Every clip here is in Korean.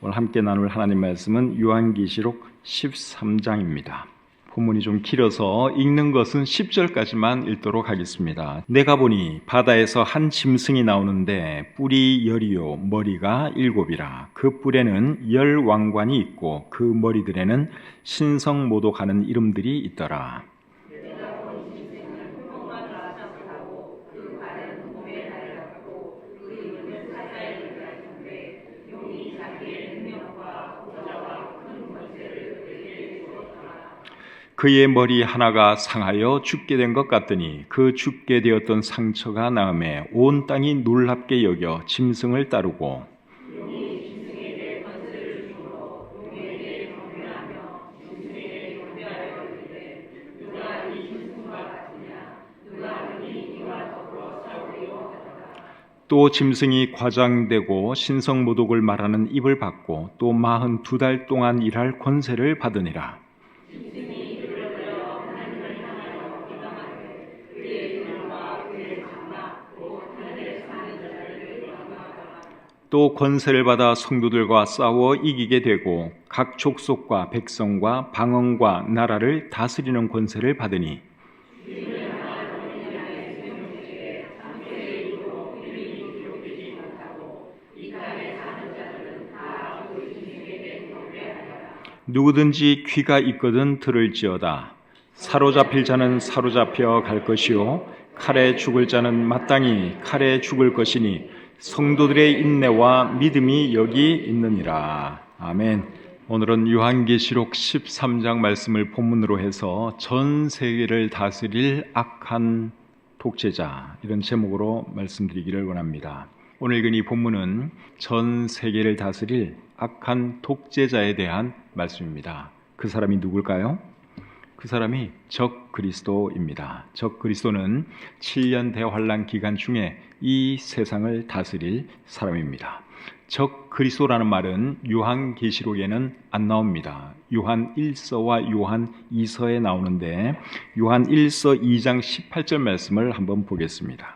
오늘 함께 나눌 하나님 말씀은 요한계시록 13장입니다. 본문이 좀 길어서 읽는 것은 10절까지만 읽도록 하겠습니다. 내가 보니 바다에서 한 짐승이 나오는데 뿔이 10이요 머리가 7이라. 그 뿔에는 10 왕관이 있고 그 머리들에는 신성모독하는 이름들이 있더라. 그의 머리 하나가 상하여 죽게 된 것 같더니 그 죽게 되었던 상처가 나음에 온 땅이 놀랍게 여겨 짐승을 따르고 또 짐승이 과장되고 신성모독을 말하는 입을 받고 또 42달 동안 일할 권세를 받으니라. 또 권세를 받아 성도들과 싸워 이기게 되고 각 족속과 백성과 방언과 나라를 다스리는 권세를 받으니 누구든지 귀가 있거든 들을지어다. 사로잡힐 자는 사로잡혀 갈 것이요 칼에 죽을 자는 마땅히 칼에 죽을 것이니 성도들의 인내와 믿음이 여기 있느니라. 아멘. 오늘은 요한계시록 13장 말씀을 본문으로 해서 전 세계를 다스릴 악한 독재자, 이런 제목으로 말씀드리기를 원합니다. 오늘 읽은 이 본문은 전 세계를 다스릴 악한 독재자에 대한 말씀입니다. 그 사람이 누굴까요? 그 사람이 적 그리스도입니다. 적 그리스도는 7년 대환란 기간 중에 이 세상을 다스릴 사람입니다. 적 그리스도라는 말은 요한계시록에는 안 나옵니다. 요한 1서와 요한 2서에 나오는데 요한 1서 2장 18절 말씀을 한번 보겠습니다.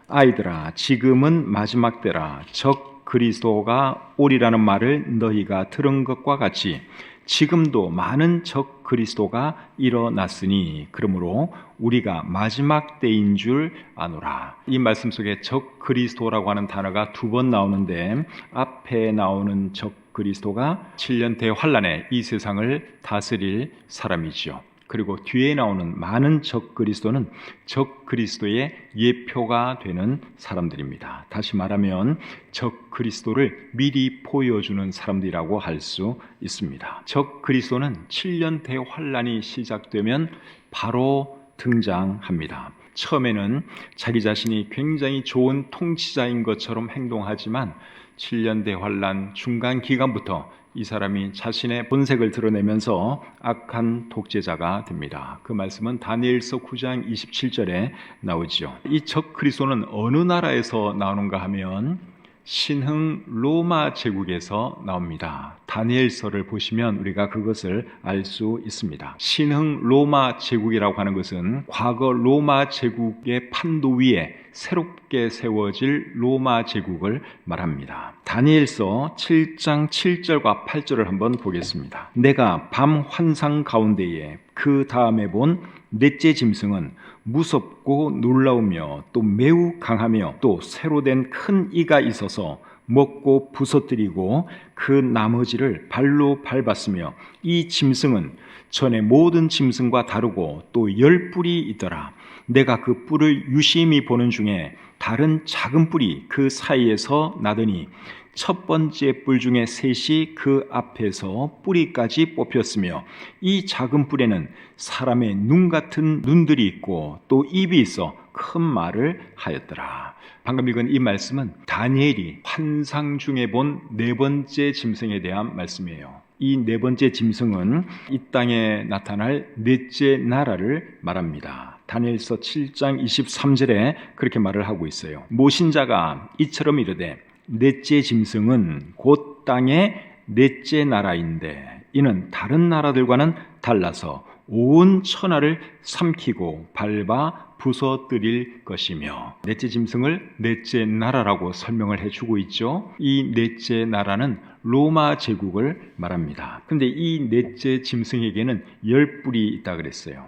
아이들아, 지금은 마지막 때라. 적 그리스도가 오리라는 말을 너희가 들은 것과 같이 지금도 많은 적 그리스도가 일어났으니 그러므로 우리가 마지막 때인 줄 아노라. 이 말씀 속에 적 그리스도라고 하는 단어가 2번 나오는데 앞에 나오는 적 그리스도가 7년 대환란에 이 세상을 다스릴 사람이죠. 그리고 뒤에 나오는 많은 적 그리스도는 적 그리스도의 예표가 되는 사람들입니다. 다시 말하면 적 그리스도를 미리 보여주는 사람들이라고 할 수 있습니다. 적 그리스도는 7년 대환란이 시작되면 바로 등장합니다. 처음에는 자기 자신이 굉장히 좋은 통치자인 것처럼 행동하지만 7년 대환란 중간 기간부터 이 사람이 자신의 본색을 드러내면서 악한 독재자가 됩니다. 그 말씀은 다니엘서 9장 27절에 나오죠. 이 적 그리스도는 어느 나라에서 나오는가 하면 신흥 로마 제국에서 나옵니다. 다니엘서를 보시면 우리가 그것을 알 수 있습니다. 신흥 로마 제국이라고 하는 것은 과거 로마 제국의 판도 위에 새롭게 세워질 로마 제국을 말합니다. 다니엘서 7장 7절과 8절을 한번 보겠습니다. 내가 밤 환상 가운데에 그 다음에 본 넷째 짐승은 무섭고 놀라우며 또 매우 강하며 또 새로 된 큰 이가 있어서 먹고 부서뜨리고 그 나머지를 발로 밟았으며 이 짐승은 전에 모든 짐승과 다르고 또 10뿔이 있더라. 내가 그 뿔을 유심히 보는 중에 다른 작은 뿔이 그 사이에서 나더니 첫 번째 뿔 중에 셋이 그 앞에서 뿌리까지 뽑혔으며 이 작은 뿔에는 사람의 눈 같은 눈들이 있고 또 입이 있어 큰 말을 하였더라. 방금 읽은 이 말씀은 다니엘이 환상 중에 본 4번째 짐승에 대한 말씀이에요. 이 4번째 짐승은 이 땅에 나타날 넷째 나라를 말합니다. 다니엘서 7장 23절에 그렇게 말을 하고 있어요. 모신자가 이처럼 이르되 넷째 짐승은 곧 땅의 넷째 나라인데 이는 다른 나라들과는 달라서 온 천하를 삼키고 밟아 부서뜨릴 것이며, 넷째 짐승을 넷째 나라라고 설명을 해주고 있죠. 이 넷째 나라는 로마 제국을 말합니다. 그런데 이 넷째 짐승에게는 10뿔이 있다 그랬어요.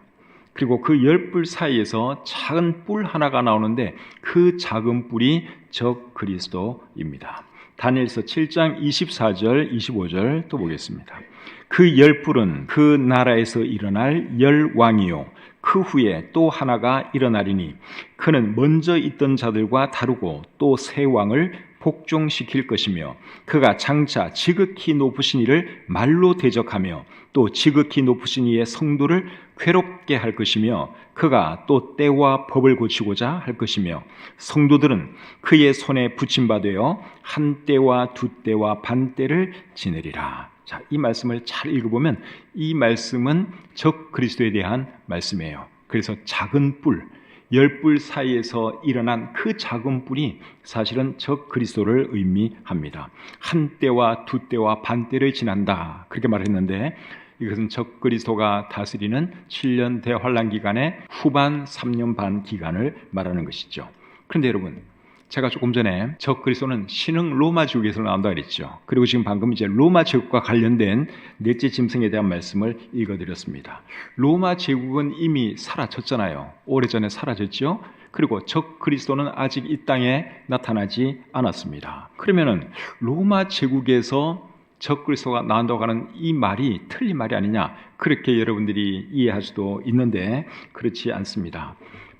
그리고 그 10뿔 사이에서 작은 뿔 하나가 나오는데 그 작은 뿔이 적 그리스도입니다. 다니엘서 7장 24절 25절 또 보겠습니다. 그 10뿔은 그 나라에서 일어날 10왕이요 그 후에 또 하나가 일어나리니 그는 먼저 있던 자들과 다르고 또 새 왕을 복종시킬 것이며 그가 장차 지극히 높으신 이를 말로 대적하며 또 지극히 높으신 이의 성도를 괴롭게 할 것이며 그가 또 때와 법을 고치고자 할 것이며 성도들은 그의 손에 붙임바되어 한 때와 두 때와 반 때를 지내리라. 자, 이 말씀을 잘 읽어보면 이 말씀은 적 그리스도에 대한 말씀이에요. 그래서 작은 뿔, 10뿔 사이에서 일어난 그 작은 뿔이 사실은 적 그리스도를 의미합니다. 한 때와 두 때와 반 때를 지난다 그렇게 말했는데 이것은 적 그리스도가 다스리는 7년 대환란 기간의 후반 3년 반 기간을 말하는 것이죠. 그런데 여러분, 제가 조금 전에 적 그리스도는 신흥 로마 제국에서 나온다 그랬죠. 그리고 지금 방금 이제 로마 제국과 관련된 넷째 짐승에 대한 말씀을 읽어드렸습니다. 로마 제국은 이미 사라졌잖아요. 오래전에 사라졌죠. 그리고 적 그리스도는 아직 이 땅에 나타나지 않았습니다. 그러면은 로마 제국에서 적 그리스도가 나온다고 하는 이 말이 틀린 말이 아니냐, 그렇게 여러분들이 이해할 수도 있는데 그렇지 않습니다.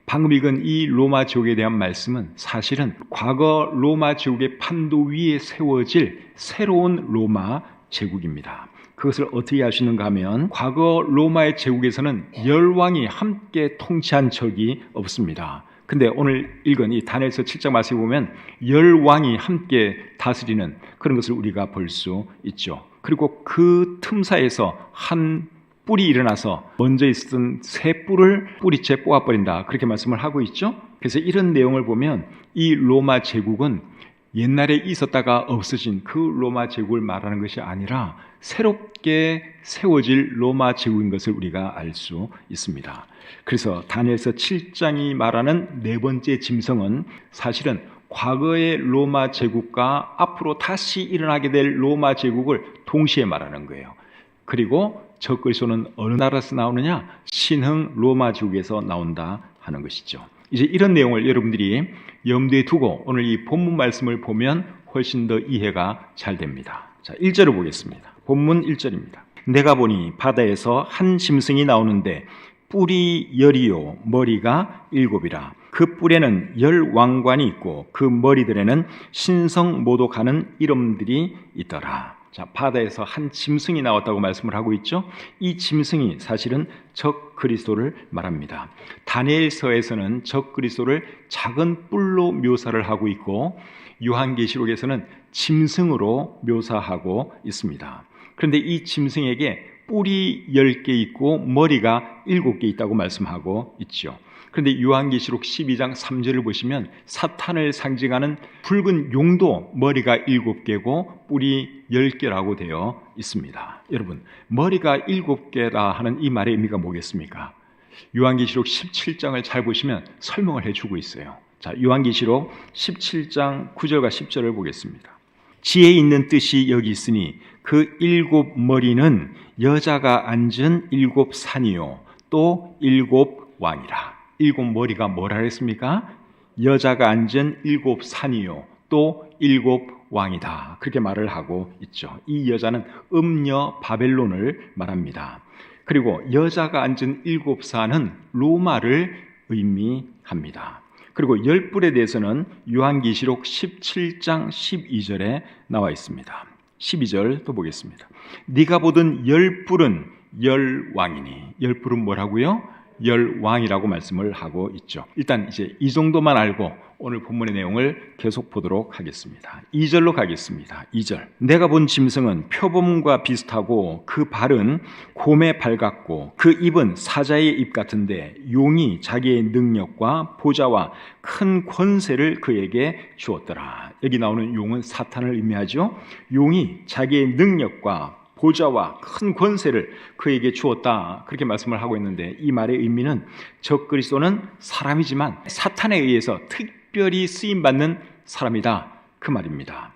방금 읽은 이 로마 제국에 대한 말씀은 사실은 과거 로마 제국의 판도 위에 세워질 새로운 로마 제국입니다. 그것을 어떻게 알 수 있는가 하면 과거 로마의 제국에서는 10왕이 함께 통치한 적이 없습니다. 근데 오늘 읽은 이 다니엘서 7장 말씀에 보면 10왕이 함께 다스리는 그런 것을 우리가 볼 수 있죠. 그리고 그 틈사이에서 한 뿔이 일어나서 먼저 있었던 새 뿔을 뿌리째 뽑아버린다 그렇게 말씀을 하고 있죠. 그래서 이런 내용을 보면 이 로마 제국은 옛날에 있었다가 없어진 그 로마 제국을 말하는 것이 아니라 새롭게 세워질 로마 제국인 것을 우리가 알 수 있습니다. 그래서 다니엘서 7장이 말하는 네 번째 짐승은 사실은 과거의 로마 제국과 앞으로 다시 일어나게 될 로마 제국을 동시에 말하는 거예요. 그리고 적 그리스도는 어느 나라에서 나오느냐? 신흥 로마 제국에서 나온다 하는 것이죠. 이제 이런 내용을 여러분들이 염두에 두고 오늘 이 본문 말씀을 보면 훨씬 더 이해가 잘 됩니다. 자, 1절을 보겠습니다. 본문 1절입니다. 내가 보니 바다에서 한 짐승이 나오는데 뿔이 10이요 머리가 7이라. 그 뿔에는 10왕관이 있고 그 머리들에는 신성모독하는 이름들이 있더라. 자, 바다에서 한 짐승이 나왔다고 말씀을 하고 있죠. 이 짐승이 사실은 적 그리스도를 말합니다. 다니엘서에서는 적 그리스도를 작은 뿔로 묘사를 하고 있고 요한계시록에서는 짐승으로 묘사하고 있습니다. 그런데 이 짐승에게 뿔이 10개 있고 머리가 7개 있다고 말씀하고 있죠. 그런데 요한계시록 12장 3절을 보시면 사탄을 상징하는 붉은 용도 머리가 7개고 뿔이 10개라고 되어 있습니다. 여러분, 머리가 7개라 하는 이 말의 의미가 뭐겠습니까? 요한계시록 17장을 잘 보시면 설명을 해주고 있어요. 자, 요한계시록 17장 9절과 10절을 보겠습니다. 지혜 있는 뜻이 여기 있으니 그 7머리는 여자가 앉은 7산이요 또 7왕이라. 7머리가 뭐라 했습니까? 여자가 앉은 7산이요 또 7왕이다 그렇게 말을 하고 있죠. 이 여자는 음녀 바벨론을 말합니다. 그리고 여자가 앉은 7산은 로마를 의미합니다. 그리고 10뿔에 대해서는 요한계시록 17장 12절에 나와 있습니다. 12절 또 보겠습니다. 네가 보던 10뿔은 10왕이니. 10뿔은 뭐라고요? 10왕이라고 말씀을 하고 있죠. 일단 이제 이 정도만 알고 오늘 본문의 내용을 계속 보도록 하겠습니다. 2절로 가겠습니다. 2절. 내가 본 짐승은 표범과 비슷하고 그 발은 곰의 발 같고 그 입은 사자의 입 같은데 용이 자기의 능력과 보좌와 큰 권세를 그에게 주었더라. 여기 나오는 용은 사탄을 의미하죠. 용이 자기의 능력과 보좌와 큰 권세를 그에게 주었다. 그렇게 말씀을 하고 있는데, 이 말의 의미는 적그리스도는 사람이지만 사탄에 의해서 특별히 쓰임받는 사람이다, 그 말입니다.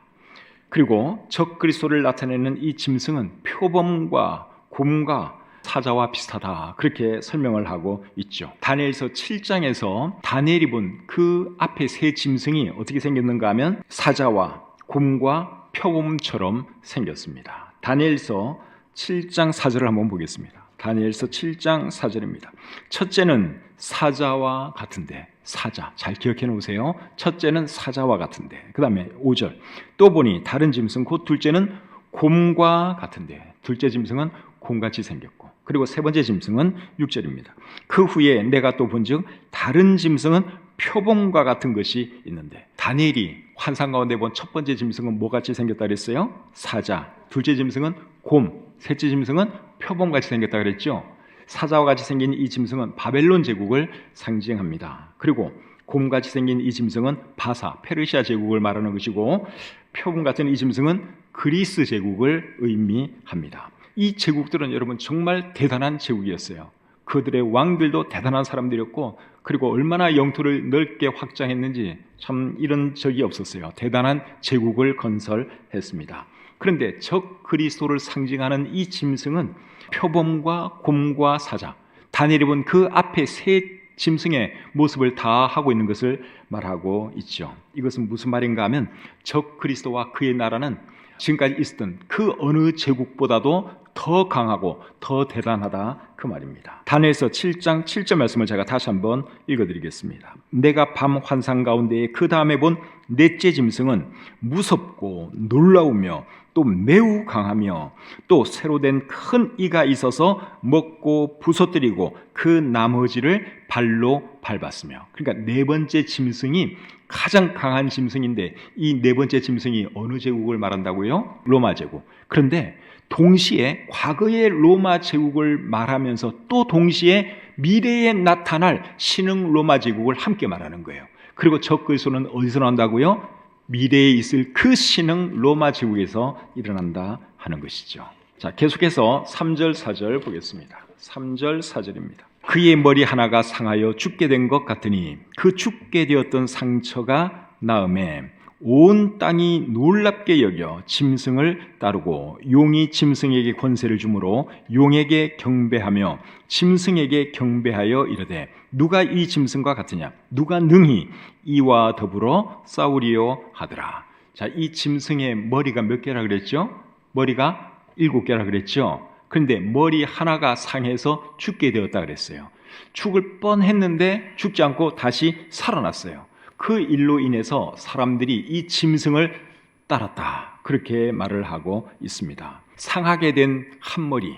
그리고 적그리스도를 나타내는 이 짐승은 표범과 곰과 사자와 비슷하다, 그렇게 설명을 하고 있죠. 다니엘서 7장에서 다니엘이 본 그 앞에 세 짐승이 어떻게 생겼는가 하면 사자와 곰과 표범처럼 생겼습니다. 다니엘서 7장 4절을 한번 보겠습니다. 다니엘서 7장 4절입니다. 첫째는 사자와 같은데, 사자 잘 기억해 놓으세요. 첫째는 사자와 같은데, 그 다음에 5절, 또 보니 다른 짐승 곧 둘째는 곰과 같은데, 둘째 짐승은 곰같이 생겼고, 그리고 세 번째 짐승은 6절입니다. 그 후에 내가 또 본즉 다른 짐승은 표범과 같은 것이 있는데, 다니엘이 환상 가운데 본 첫 번째 짐승은 뭐같이 생겼다 그랬어요? 사자. 둘째 짐승은 곰. 셋째 짐승은 표범같이 생겼다 그랬죠. 사자와 같이 생긴 이 짐승은 바벨론 제국을 상징합니다. 그리고 곰같이 생긴 이 짐승은 바사, 페르시아 제국을 말하는 것이고, 표범 같은 이 짐승은 그리스 제국을 의미합니다. 이 제국들은 여러분 정말 대단한 제국이었어요. 그들의 왕들도 대단한 사람들이었고, 그리고 얼마나 영토를 넓게 확장했는지 참 이런 적이 없었어요. 대단한 제국을 건설했습니다. 그런데 적 그리스도를 상징하는 이 짐승은 표범과 곰과 사자, 다니엘이 본 그 앞에 세 짐승의 모습을 다 하고 있는 것을 말하고 있죠. 이것은 무슨 말인가 하면 적 그리스도와 그의 나라는 지금까지 있었던 그 어느 제국보다도 더 강하고 더 대단하다, 그 말입니다. 다니엘서 7장 7절 말씀을 제가 다시 한번 읽어드리겠습니다. 내가 밤 환상 가운데 그 다음에 본 넷째 짐승은 무섭고 놀라우며 또 매우 강하며 또 새로 된 큰 이가 있어서 먹고 부서뜨리고 그 나머지를 발로 밟았으며, 그러니까 네 번째 짐승이 가장 강한 짐승인데, 이 네 번째 짐승이 어느 제국을 말한다고요? 로마 제국. 그런데 동시에 과거의 로마 제국을 말하면서 또 동시에 미래에 나타날 신흥 로마 제국을 함께 말하는 거예요. 그리고 적그리스도는 어디서 나온다고요? 미래에 있을 그 신흥 로마 제국에서 일어난다 하는 것이죠. 자, 계속해서 3절 4절 보겠습니다. 3절 4절입니다. 그의 머리 하나가 상하여 죽게 된 것 같으니 그 죽게 되었던 상처가 나음에 온 땅이 놀랍게 여겨 짐승을 따르고 용이 짐승에게 권세를 주므로 용에게 경배하며 짐승에게 경배하여 이르되 누가 이 짐승과 같으냐, 누가 능히 이와 더불어 싸우리요 하더라. 자, 이 짐승의 머리가 몇 개라 그랬죠? 머리가 7개라 그랬죠. 그런데 머리 하나가 상해서 죽게 되었다 그랬어요. 죽을 뻔했는데 죽지 않고 다시 살아났어요. 그 일로 인해서 사람들이 이 짐승을 따랐다, 그렇게 말을 하고 있습니다. 상하게 된 한 머리,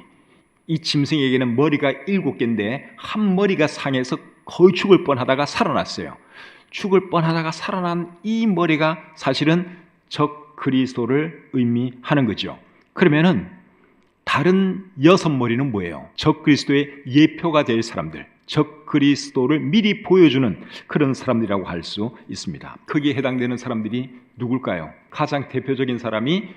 이 짐승에게는 머리가 7개인데 한 머리가 상해서 거의 죽을 뻔하다가 살아났어요. 죽을 뻔하다가 살아난 이 머리가 사실은 적 그리스도를 의미하는 거죠. 그러면은 다른 6머리는 뭐예요? 적 그리스도의 예표가 될 사람들, 적 그리스도를 미리 보여주는 그런 사람들이라고 할 수 있습니다. 거기에 해당되는 사람들이 누굴까요? 가장 대표적인 사람이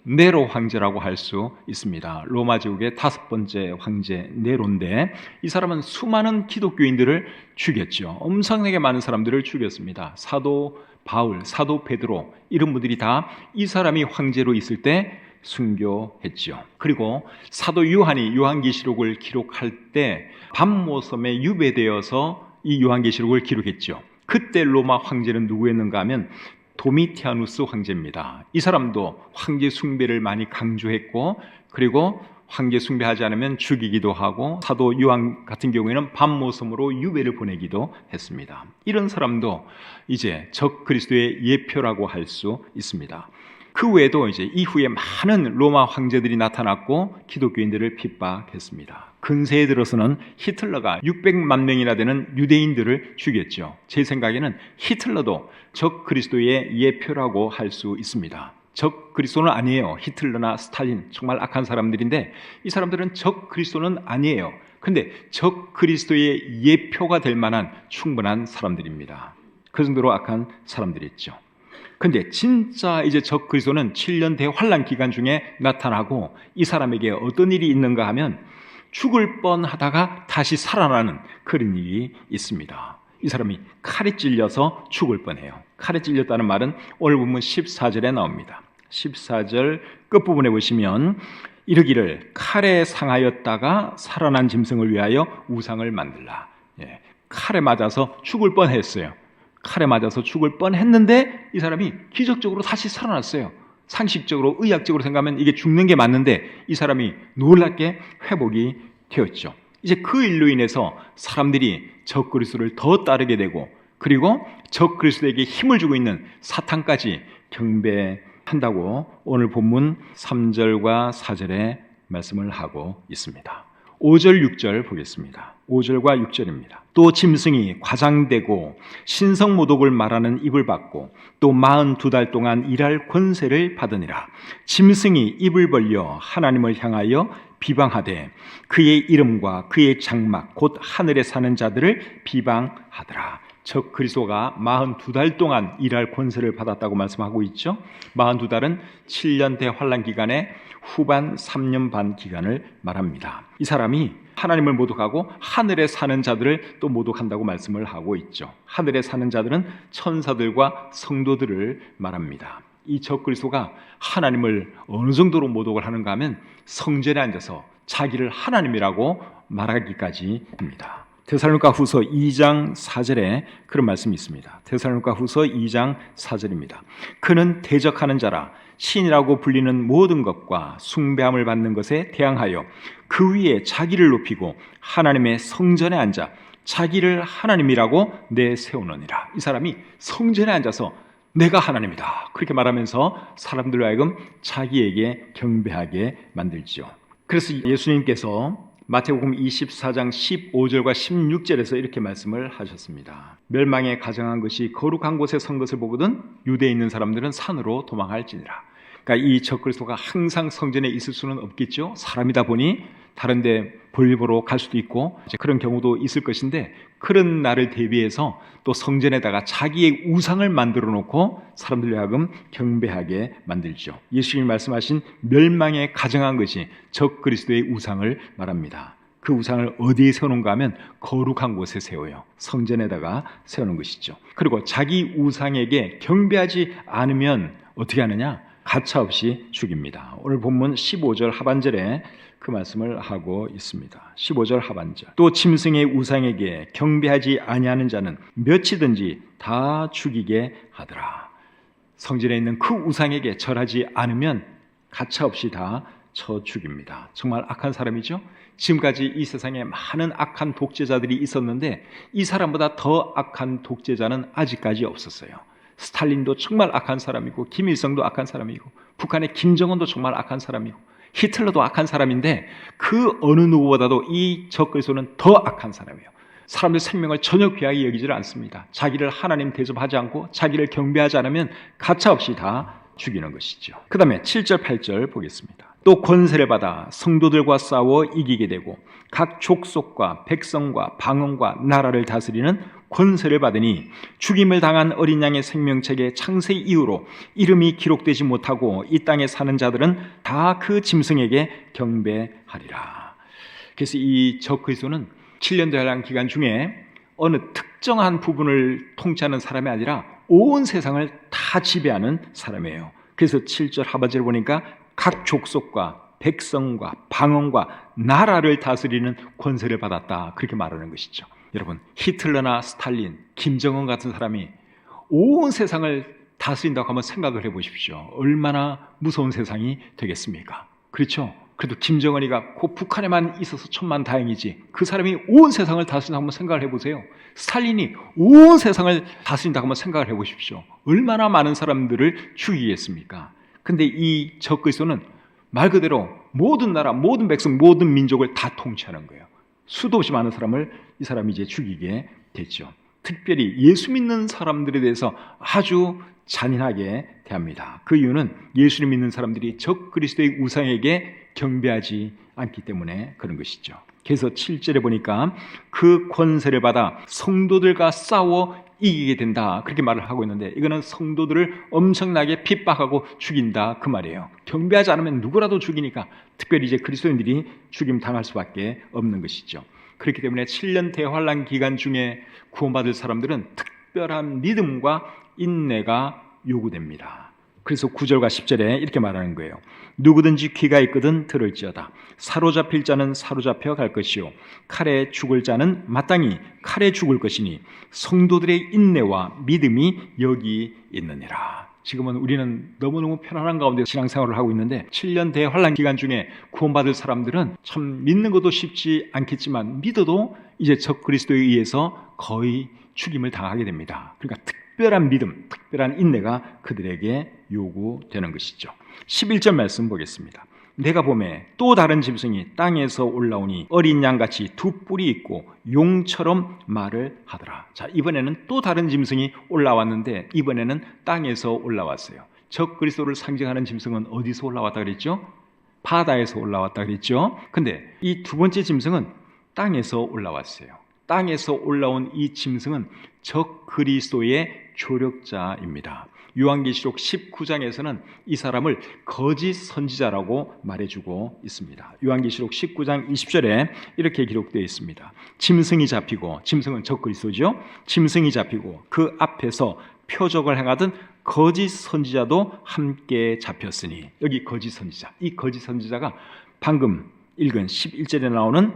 네로 황제라고 할 수 있습니다. 로마 제국의 5번째 황제 네로인데, 이 사람은 수많은 기독교인들을 죽였죠. 엄청나게 많은 사람들을 죽였습니다. 사도 바울, 사도 베드로, 이런 분들이 다 이 사람이 황제로 있을 때 순교했죠. 그리고 사도 요한이 요한계시록을 기록할 때 밤모섬에 유배되어서 이 요한계시록을 기록했죠. 그때 로마 황제는 누구였는가 하면 도미티아누스 황제입니다. 이 사람도 황제 숭배를 많이 강조했고, 그리고 황제 숭배하지 않으면 죽이기도 하고, 사도 요한 같은 경우에는 밤모섬으로 유배를 보내기도 했습니다. 이런 사람도 이제 적 그리스도의 예표라고 할 수 있습니다. 그 외에도 이제 이후에 많은 로마 황제들이 나타났고 기독교인들을 핍박했습니다. 근세에 들어서는 히틀러가 600만 명이나 되는 유대인들을 죽였죠. 제 생각에는 히틀러도 적 그리스도의 예표라고 할 수 있습니다. 적 그리스도는 아니에요. 히틀러나 스탈린 정말 악한 사람들인데, 이 사람들은 적 그리스도는 아니에요. 그런데 적 그리스도의 예표가 될 만한 충분한 사람들입니다. 그 정도로 악한 사람들이 있죠. 근데 진짜 이제 적 그리스도는 7년 대환란 기간 중에 나타나고 이 사람에게 어떤 일이 있는가 하면 죽을 뻔하다가 다시 살아나는 그런 일이 있습니다. 이 사람이 칼에 찔려서 죽을 뻔해요. 칼에 찔렸다는 말은 오늘 본문 14절에 나옵니다. 14절 끝부분에 보시면 이르기를 칼에 상하였다가 살아난 짐승을 위하여 우상을 만들라. 칼에 맞아서 죽을 뻔했어요. 칼에 맞아서 죽을 뻔했는데 이 사람이 기적적으로 다시 살아났어요. 상식적으로 의학적으로 생각하면 이게 죽는 게 맞는데 이 사람이 놀랍게 회복이 되었죠. 이제 그 일로 인해서 사람들이 적 그리스도를 더 따르게 되고 그리고 적 그리스도에게 힘을 주고 있는 사탄까지 경배한다고 오늘 본문 3절과 4절에 말씀을 하고 있습니다. 5절 6절 보겠습니다. 5절과 6절입니다. 또 짐승이 과장되고 신성모독을 말하는 입을 받고 또 42달 동안 일할 권세를 받으니라. 짐승이 입을 벌려 하나님을 향하여 비방하되 그의 이름과 그의 장막 곧 하늘에 사는 자들을 비방하더라. 적 그리스도가 42달 동안 일할 권세를 받았다고 말씀하고 있죠. 42달은 7년 대환란 기간의 후반 3년 반 기간을 말합니다. 이 사람이 하나님을 모독하고 하늘에 사는 자들을 또 모독한다고 말씀을 하고 있죠. 하늘에 사는 자들은 천사들과 성도들을 말합니다. 이 적 그리스도가 하나님을 어느 정도로 모독을 하는가 하면 성전에 앉아서 자기를 하나님이라고 말하기까지 합니다. 데살로니가 후서 2장 4절에 그런 말씀이 있습니다. 데살로니가 후서 2장 4절입니다. 그는 대적하는 자라 신이라고 불리는 모든 것과 숭배함을 받는 것에 대항하여 그 위에 자기를 높이고 하나님의 성전에 앉아 자기를 하나님이라고 내세우느니라. 이 사람이 성전에 앉아서 내가 하나님이다 그렇게 말하면서 사람들로 하여금 자기에게 경배하게 만들죠. 그래서 예수님께서 마태복음 24장 15절과 16절에서 이렇게 말씀을 하셨습니다. 멸망에 가정한 것이 거룩한 곳에 선 것을 보거든 유대에 있는 사람들은 산으로 도망할지니라. 그러니까 이 적 그리스도가 항상 성전에 있을 수는 없겠죠. 사람이다 보니 다른 데 볼일 보러 갈 수도 있고 그런 경우도 있을 것인데 그런 날을 대비해서 또 성전에다가 자기의 우상을 만들어 놓고 사람들로 하여금 경배하게 만들죠. 예수님이 말씀하신 멸망에 가정한 것이 적 그리스도의 우상을 말합니다. 그 우상을 어디에 세우는가 하면 거룩한 곳에 세워요. 성전에다가 세우는 것이죠. 그리고 자기 우상에게 경배하지 않으면 어떻게 하느냐? 가차없이 죽입니다. 오늘 본문 15절 하반절에 그 말씀을 하고 있습니다. 15절 하반절. 또 짐승의 우상에게 경배하지 아니하는 자는 몇이든지 다 죽이게 하더라. 성전에 있는 그 우상에게 절하지 않으면 가차없이 다 쳐 죽입니다. 정말 악한 사람이죠. 지금까지 이 세상에 많은 악한 독재자들이 있었는데 이 사람보다 더 악한 독재자는 아직까지 없었어요. 스탈린도 정말 악한 사람이고 김일성도 악한 사람이고 북한의 김정은도 정말 악한 사람이고 히틀러도 악한 사람인데 그 어느 누구보다도 이 적 그리스도는 더 악한 사람이에요. 사람들 생명을 전혀 귀하게 여기지를 않습니다. 자기를 하나님 대접하지 않고 자기를 경배하지 않으면 가차없이 다 죽이는 것이죠. 그 다음에 7절 8절 보겠습니다. 또 권세를 받아 성도들과 싸워 이기게 되고 각 족속과 백성과 방언과 나라를 다스리는 권세를 받으니 죽임을 당한 어린 양의 생명책의 창세 이후로 이름이 기록되지 못하고 이 땅에 사는 자들은 다 그 짐승에게 경배하리라. 그래서 이 적 그리스도는 7년 대환란 기간 중에 어느 특정한 부분을 통치하는 사람이 아니라 온 세상을 다 지배하는 사람이에요. 그래서 7절 하반절을 보니까 각 족속과 백성과 방언과 나라를 다스리는 권세를 받았다 그렇게 말하는 것이죠. 여러분 히틀러나 스탈린, 김정은 같은 사람이 온 세상을 다스린다고 한번 생각을 해보십시오. 얼마나 무서운 세상이 되겠습니까? 그렇죠? 그래도 김정은이가 그 북한에만 있어서 천만다행이지 그 사람이 온 세상을 다스린다고 한번 생각을 해보세요. 스탈린이 온 세상을 다스린다고 한번 생각을 해보십시오. 얼마나 많은 사람들을 죽이겠습니까? 근데 이 적 그리스도는 말 그대로 모든 나라, 모든 백성, 모든 민족을 다 통치하는 거예요. 수도 없이 많은 사람을 이 사람이 이제 죽이게 됐죠. 특별히 예수 믿는 사람들에 대해서 아주 잔인하게 대합니다. 그 이유는 예수를 믿는 사람들이 적 그리스도의 우상에게 경배하지 않기 때문에 그런 것이죠. 그래서 7절에 보니까 그 권세를 받아 성도들과 싸워 이기게 된다, 그렇게 말을 하고 있는데, 이거는 성도들을 엄청나게 핍박하고 죽인다 그 말이에요. 경배하지 않으면 누구라도 죽이니까 특별히 이제 그리스도인들이 죽임 당할 수밖에 없는 것이죠. 그렇기 때문에 7년 대환란 기간 중에 구원받을 사람들은 특별한 믿음과 인내가 요구됩니다. 그래서 9절과 10절에 이렇게 말하는 거예요. 누구든지 귀가 있거든 들을지어다. 사로잡힐 자는 사로잡혀 갈 것이요 칼에 죽을 자는 마땅히 칼에 죽을 것이니 성도들의 인내와 믿음이 여기 있느니라. 지금은 우리는 너무너무 편안한 가운데 신앙생활을 하고 있는데 7년 대환란 기간 중에 구원받을 사람들은 참 믿는 것도 쉽지 않겠지만 믿어도 이제 적 그리스도에 의해서 거의 죽임을 당하게 됩니다. 그러니까 특별한 믿음, 특별한 인내가 그들에게 요구되는 것이죠. 11절 말씀 보겠습니다. 내가 보매 또 다른 짐승이 땅에서 올라오니 어린 양같이 두 뿔이 있고 용처럼 말을 하더라. 자, 이번에는 또 다른 짐승이 올라왔는데 이번에는 땅에서 올라왔어요. 적 그리스도를 상징하는 짐승은 어디서 올라왔다 그랬죠? 바다에서 올라왔다 그랬죠? 근데 이 두 번째 짐승은 땅에서 올라왔어요. 땅에서 올라온 이 짐승은 적 그리스도의 조력자입니다. 요한계시록 19장에서는 이 사람을 거짓 선지자라고 말해주고 있습니다. 요한계시록 19장 20절에 이렇게 기록되어 있습니다. 짐승이 잡히고, 짐승은 적 그리스도죠. 짐승이 잡히고 그 앞에서 표적을 행하던 거짓 선지자도 함께 잡혔으니, 여기 거짓 선지자, 이 거짓 선지자가 방금 읽은 11절에 나오는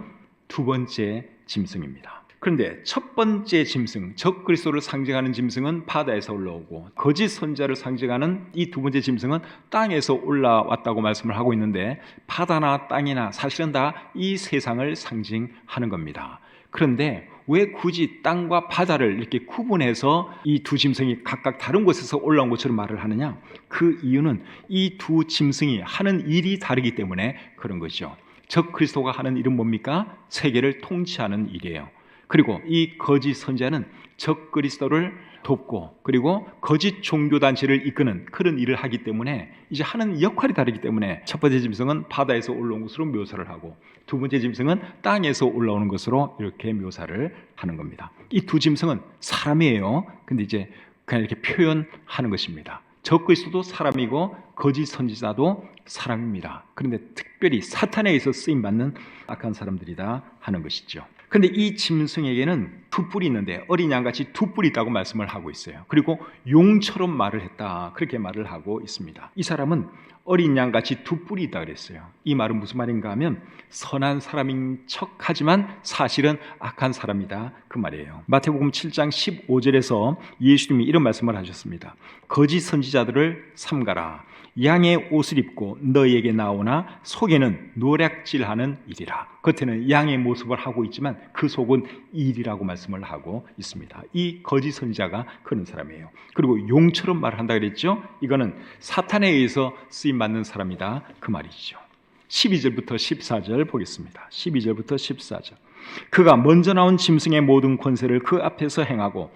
두 번째 짐승입니다. 그런데 첫 번째 짐승, 적 그리스도를 상징하는 짐승은 바다에서 올라오고 거짓 선지자를 상징하는 이 두 번째 짐승은 땅에서 올라왔다고 말씀을 하고 있는데, 바다나 땅이나 사실은 다 이 세상을 상징하는 겁니다. 그런데 왜 굳이 땅과 바다를 이렇게 구분해서 이 두 짐승이 각각 다른 곳에서 올라온 것처럼 말을 하느냐? 그 이유는 이 두 짐승이 하는 일이 다르기 때문에 그런 거죠. 적 그리스도가 하는 일은 뭡니까? 세계를 통치하는 일이에요. 그리고 이 거짓 선지자는 적 그리스도를 돕고 그리고 거짓 종교단체를 이끄는 그런 일을 하기 때문에 이제 하는 역할이 다르기 때문에 첫 번째 짐승은 바다에서 올라온 것으로 묘사를 하고 두 번째 짐승은 땅에서 올라오는 것으로 이렇게 묘사를 하는 겁니다. 이 두 짐승은 사람이에요. 근데 이제 그냥 이렇게 표현하는 것입니다. 적 그리스도도 사람이고 거짓 선지자도 사람입니다. 그런데 특별히 사탄에 의해서 쓰임받는 악한 사람들이다 하는 것이죠. 그런데 이 짐승에게는 두 뿔이 있는데 어린 양같이 두 뿔이 있다고 말씀을 하고 있어요. 그리고 용처럼 말을 했다, 그렇게 말을 하고 있습니다. 이 사람은 어린 양같이 두 뿔이 있다 그랬어요. 이 말은 무슨 말인가 하면 선한 사람인 척하지만 사실은 악한 사람이다 그 말이에요. 마태복음 7장 15절에서 예수님이 이런 말씀을 하셨습니다. 거짓 선지자들을 삼가라. 양의 옷을 입고 너희에게 나오나 속에는 노략질하는 일이라. 겉에는 양의 모습을 하고 있지만 그 속은 일이라고 말씀을 하고 있습니다. 이 거짓 선지자가 그런 사람이에요. 그리고 용처럼 말한다 그랬죠? 이거는 사탄에 의해서 쓰임받는 사람이다 그 말이죠. 12절부터 14절 보겠습니다. 12절부터 14절. 그가 먼저 나온 짐승의 모든 권세를 그 앞에서 행하고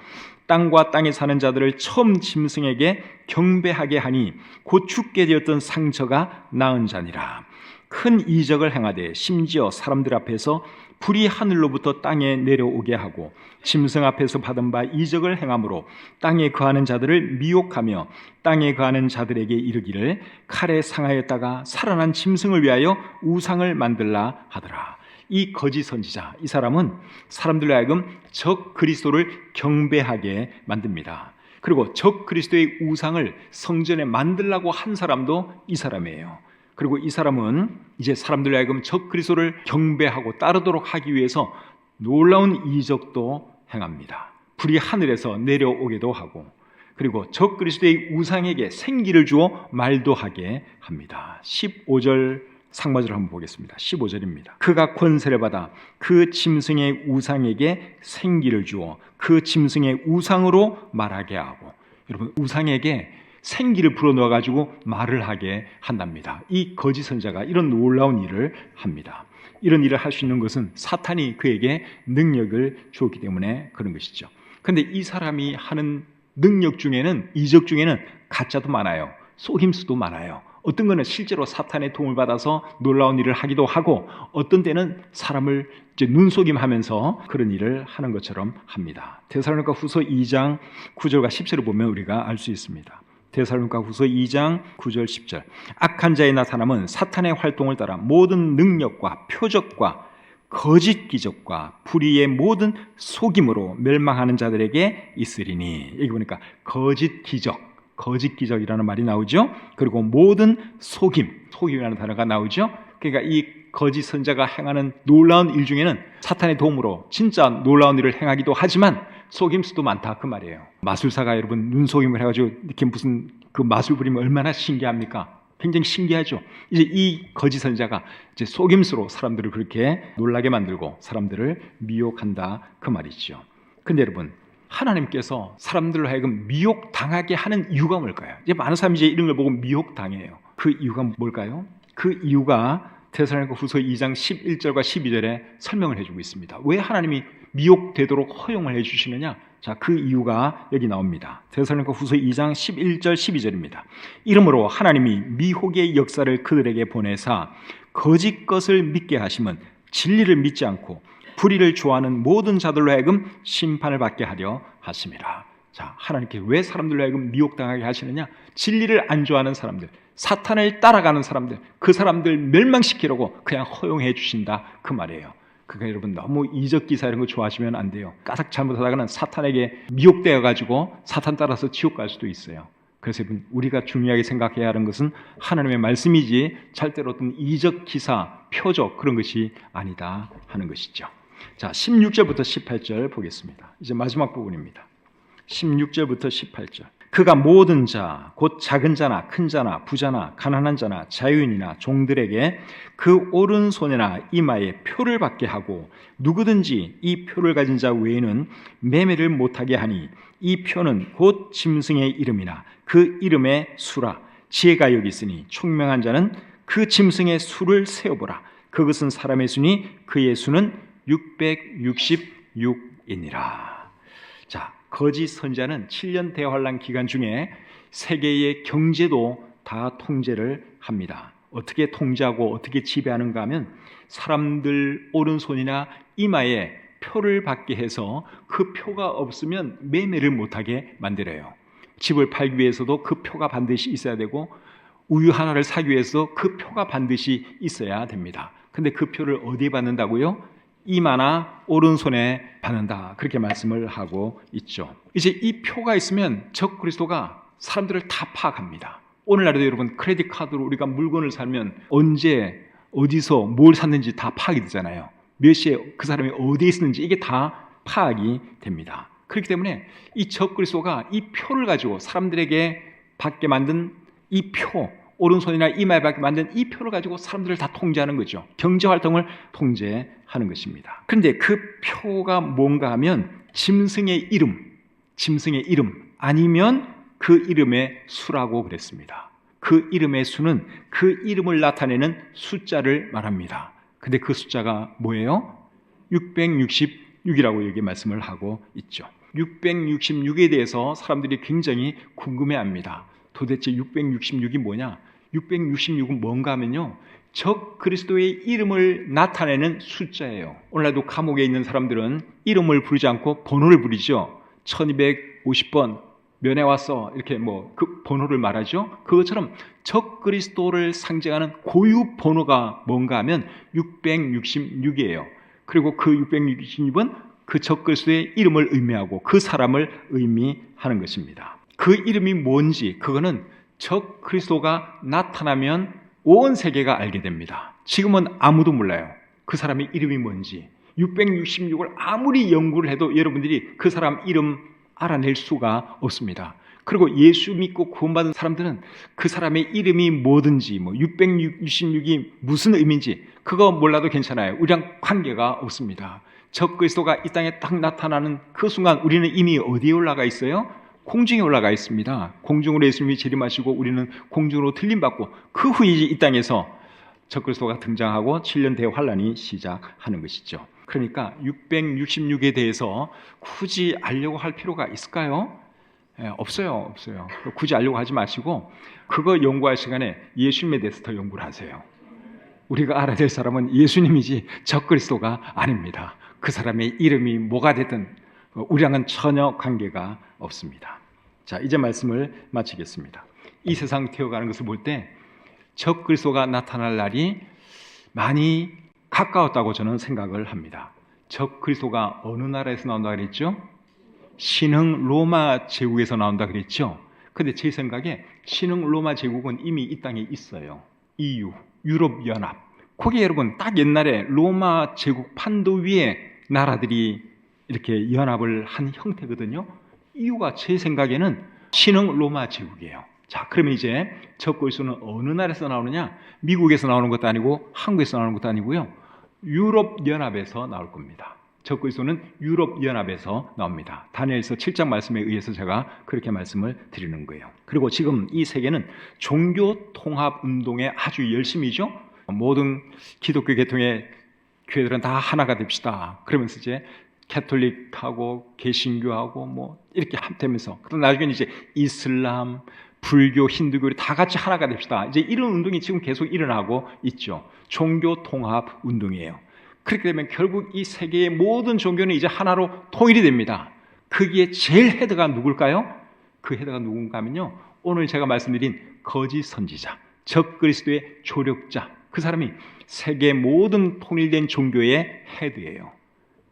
땅과 땅에 사는 자들을 처음 짐승에게 경배하게 하니 곧 죽게 되었던 상처가 나은 자니라. 큰 이적을 행하되 심지어 사람들 앞에서 불이 하늘로부터 땅에 내려오게 하고 짐승 앞에서 받은 바 이적을 행함으로 땅에 거하는 자들을 미혹하며 땅에 거하는 자들에게 이르기를 칼에 상하였다가 살아난 짐승을 위하여 우상을 만들라 하더라. 이 거짓 선지자, 이 사람은 사람들로 하여금 적 그리스도를 경배하게 만듭니다. 그리고 적 그리스도의 우상을 성전에 만들라고 한 사람도 이 사람이에요. 그리고 이 사람은 이제 사람들로 하여금 적 그리스도를 경배하고 따르도록 하기 위해서 놀라운 이적도 행합니다. 불이 하늘에서 내려오기도 하고 그리고 적 그리스도의 우상에게 생기를 주어 말도 하게 합니다. 15절 상마절 한번 보겠습니다. 15절입니다. 그가 권세를 받아 그 짐승의 우상에게 생기를 주어 그 짐승의 우상으로 말하게 하고, 여러분 우상에게 생기를 불어넣어 가지고 말을 하게 한답니다. 이 거짓 선지자가 이런 놀라운 일을 합니다. 이런 일을 할 수 있는 것은 사탄이 그에게 능력을 주었기 때문에 그런 것이죠. 그런데 이 사람이 하는 능력 중에는, 이적 중에는 가짜도 많아요. 속임수도 많아요. 어떤 거는 실제로 사탄의 도움을 받아서 놀라운 일을 하기도 하고, 어떤 때는 사람을 이제 눈속임하면서 그런 일을 하는 것처럼 합니다. 데살로니가 후서 2장 9절과 10절을 보면 우리가 알 수 있습니다. 데살로니가 후서 2장 9절 10절. 악한 자의 나타남은 사탄의 활동을 따라 모든 능력과 표적과 거짓 기적과 불의의 모든 속임으로 멸망하는 자들에게 있으리니. 여기 보니까 거짓 기적이라는 말이 나오죠. 그리고 모든 속임이라는 단어가 나오죠. 그러니까 이 거짓 선자가 행하는 놀라운 일 중에는 사탄의 도움으로 진짜 놀라운 일을 행하기도 하지만 속임수도 많다, 그 말이에요. 마술사가 여러분 눈속임을 해가지고 이렇게 무슨 그 마술 부리면 얼마나 신기합니까? 굉장히 신기하죠. 이제 이 거짓 선자가 이제 속임수로 사람들을 그렇게 놀라게 만들고 사람들을 미혹한다, 그 말이죠. 근데 여러분, 하나님께서 사람들로 하여금 미혹당하게 하는 이유가 뭘까요? 이제 많은 사람이 이제 이런 걸 보고 미혹당해요. 그 이유가 뭘까요? 그 이유가 데살로니가 후서 2장 11절과 12절에 설명을 해주고 있습니다. 왜 하나님이 미혹되도록 허용을 해주시느냐? 자, 그 이유가 여기 나옵니다. 데살로니가 후서 2장 11절 12절입니다. 이러므로 하나님이 미혹의 역사를 그들에게 보내사 거짓 것을 믿게 하심은 진리를 믿지 않고 불의를 좋아하는 모든 자들로 하여금 심판을 받게 하려 하심이라. 자, 하나님께 왜 사람들로 하여금 미혹당하게 하시느냐? 진리를 안 좋아하는 사람들, 사탄을 따라가는 사람들, 그 사람들 멸망시키려고 그냥 허용해 주신다, 그 말이에요. 그러니까 여러분, 너무 이적 기사 이런 거 좋아하시면 안 돼요. 까딱 잘못하다가는 사탄에게 미혹되어 가지고 사탄 따라서 지옥 갈 수도 있어요. 그래서 여러분, 우리가 중요하게 생각해야 하는 것은 하나님의 말씀이지 절대로 어떤 이적 기사, 표적 그런 것이 아니다 하는 것이죠. 자, 16절부터 18절 보겠습니다. 이제 마지막 부분입니다. 16절부터 18절. 그가 모든 자, 곧 작은 자나 큰 자나 부자나 가난한 자나 자유인이나 종들에게 그 오른손이나 이마에 표를 받게 하고 누구든지 이 표를 가진 자 외에는 매매를 못하게 하니 이 표는 곧 짐승의 이름이나 그 이름의 수라. 지혜가 여기 있으니 총명한 자는 그 짐승의 수를 세어보라. 그것은 사람의 수니 그의 수는 666이니라. 자, 거짓 선자는 7년 대환란 기간 중에 세계의 경제도 다 통제를 합니다. 어떻게 통제하고 어떻게 지배하는가 하면 사람들 오른손이나 이마에 표를 받게 해서 그 표가 없으면 매매를 못하게 만들어요. 집을 팔기 위해서도 그 표가 반드시 있어야 되고 우유 하나를 사기 위해서 그 표가 반드시 있어야 됩니다. 근데 그 표를 어디에 받는다고요? 이마나 오른손에 받는다, 그렇게 말씀을 하고 있죠. 이제 이 표가 있으면 적 그리스도가 사람들을 다 파악합니다. 오늘날에도 여러분 크레딧 카드로 우리가 물건을 사면 언제 어디서 뭘 샀는지 다 파악이 되잖아요. 몇 시에 그 사람이 어디에 있었는지 이게 다 파악이 됩니다. 그렇기 때문에 이 적 그리스도가 이 표를 가지고 사람들에게 받게 만든 이 표, 오른손이나 이마에 받게 만든 이 표를 가지고 사람들을 다 통제하는 거죠. 경제활동을 통제하는 것입니다. 그런데 그 표가 뭔가 하면 짐승의 이름 아니면 그 이름의 수라고 그랬습니다. 그 이름의 수는 그 이름을 나타내는 숫자를 말합니다. 근데 그 숫자가 뭐예요? 666이라고 여기 말씀을 하고 있죠. 666에 대해서 사람들이 굉장히 궁금해합니다. 도대체 666이 뭐냐? 666은 뭔가 하면요, 적 그리스도의 이름을 나타내는 숫자예요. 오늘날도 감옥에 있는 사람들은 이름을 부르지 않고 번호를 부르죠. 1250번 면회 왔어, 이렇게 그 번호를 말하죠. 그것처럼 적 그리스도를 상징하는 고유 번호가 뭔가 하면 666이에요. 그리고 그 666은 그 적 그리스도의 이름을 의미하고 그 사람을 의미하는 것입니다. 그 이름이 뭔지, 그거는 적 그리스도가 나타나면 온 세계가 알게 됩니다. 지금은 아무도 몰라요. 그 사람의 이름이 뭔지. 666을 아무리 연구를 해도 여러분들이 그 사람 이름 알아낼 수가 없습니다. 그리고 예수 믿고 구원받은 사람들은 그 사람의 이름이 뭐든지 666이 무슨 의미인지 그거 몰라도 괜찮아요. 우리랑 관계가 없습니다. 적 그리스도가 이 땅에 딱 나타나는 그 순간 우리는 이미 어디에 올라가 있어요? 공중에 올라가 있습니다. 공중으로 예수님이 재림하시고 우리는 공중으로 틀림받고 그 후에 이 땅에서 적 그리스도가 등장하고 7년 대환란이 시작하는 것이죠. 그러니까 666에 대해서 굳이 알려고 할 필요가 있을까요? 없어요. 굳이 알려고 하지 마시고 그거 연구할 시간에 예수님에 대해서 더 연구를 하세요. 우리가 알아야 될 사람은 예수님이지 적그리스도가 아닙니다. 그 사람의 이름이 뭐가 되든 우리랑은 전혀 관계가 없습니다. 자, 이제 말씀을 마치겠습니다. 이 세상 태워가는 것을 볼 때 적그리스도가 나타날 날이 많이 가까웠다고 저는 생각을 합니다. 적그리스도가 어느 나라에서 나온다 그랬죠? 신흥 로마 제국에서 나온다 그랬죠? 근데 제 생각에 신흥 로마 제국은 이미 이 땅에 있어요. EU, 유럽연합. 거기에 여러분 딱 옛날에 로마 제국 판도 위에 나라들이 이렇게 연합을 한 형태거든요. EU가 제 생각에는 신흥 로마 제국이에요. 자, 그러면 이제 적그리스도는 어느 나라에서 나오느냐? 미국에서 나오는 것도 아니고 한국에서 나오는 것도 아니고요. 유럽연합에서 나올 겁니다. 적그리스도는 유럽연합에서 나옵니다. 다니엘서 7장 말씀에 의해서 제가 그렇게 말씀을 드리는 거예요. 그리고 지금 이 세계는 종교통합운동에 아주 열심이죠. 모든 기독교 계통의 교회들은 다 하나가 됩시다. 그러면서 이제 캐톨릭하고 개신교하고 뭐 이렇게 합되면서 그럼 나중에 이제 이슬람, 불교, 힌두교 다 같이 하나가 됩시다. 이제 이런 운동이 지금 계속 일어나고 있죠. 종교통합운동이에요. 그렇게 되면 결국 이 세계의 모든 종교는 이제 하나로 통일이 됩니다. 거기에 제일 헤드가 누굴까요? 그 헤드가 누군가 하면요, 오늘 제가 말씀드린 거짓 선지자, 적그리스도의 조력자, 그 사람이 세계 모든 통일된 종교의 헤드예요.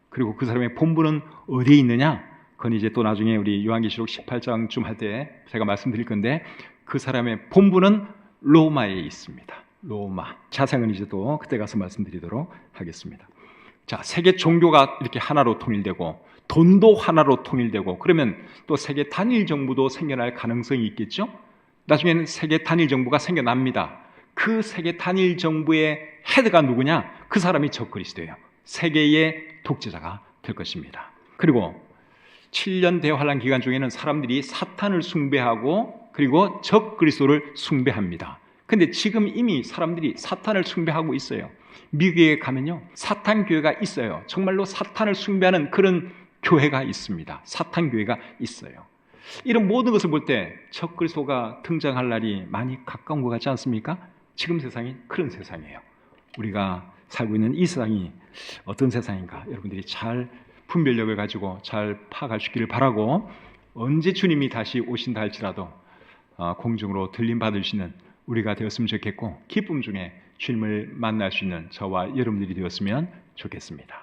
그리고 그 사람의 본부는 어디에 있느냐? 그건 이제 또 나중에 우리 요한계시록 18장쯤 할 때 제가 말씀드릴 건데, 그 사람의 본부는 로마에 있습니다. 로마. 자세는 이제 또 그때 가서 말씀드리도록 하겠습니다. 자, 세계 종교가 이렇게 하나로 통일되고 돈도 하나로 통일되고 그러면 또 세계 단일 정부도 생겨날 가능성이 있겠죠? 나중에는 세계 단일 정부가 생겨납니다. 그 세계 단일 정부의 헤드가 누구냐? 그 사람이 적그리스도예요. 세계의 독재자가 될 것입니다. 그리고 7년 대환란 기간 중에는 사람들이 사탄을 숭배하고 그리고 적그리스도를 숭배합니다. 근데 지금 이미 사람들이 사탄을 숭배하고 있어요. 미국에 가면요, 사탄 교회가 있어요. 정말로 사탄을 숭배하는 그런 교회가 있습니다. 사탄 교회가 있어요. 이런 모든 것을 볼 때 적그리스도가 등장할 날이 많이 가까운 것 같지 않습니까? 지금 세상이 그런 세상이에요. 우리가 살고 있는 이 세상이 어떤 세상인가 여러분들이 잘 분별력을 가지고 잘 파악할 수 있기를 바라고, 언제 주님이 다시 오신다 할지라도 공중으로 들림 받으시는 우리가 되었으면 좋겠고, 기쁨 중에 주님을 만날 수 있는 저와 여러분들이 되었으면 좋겠습니다.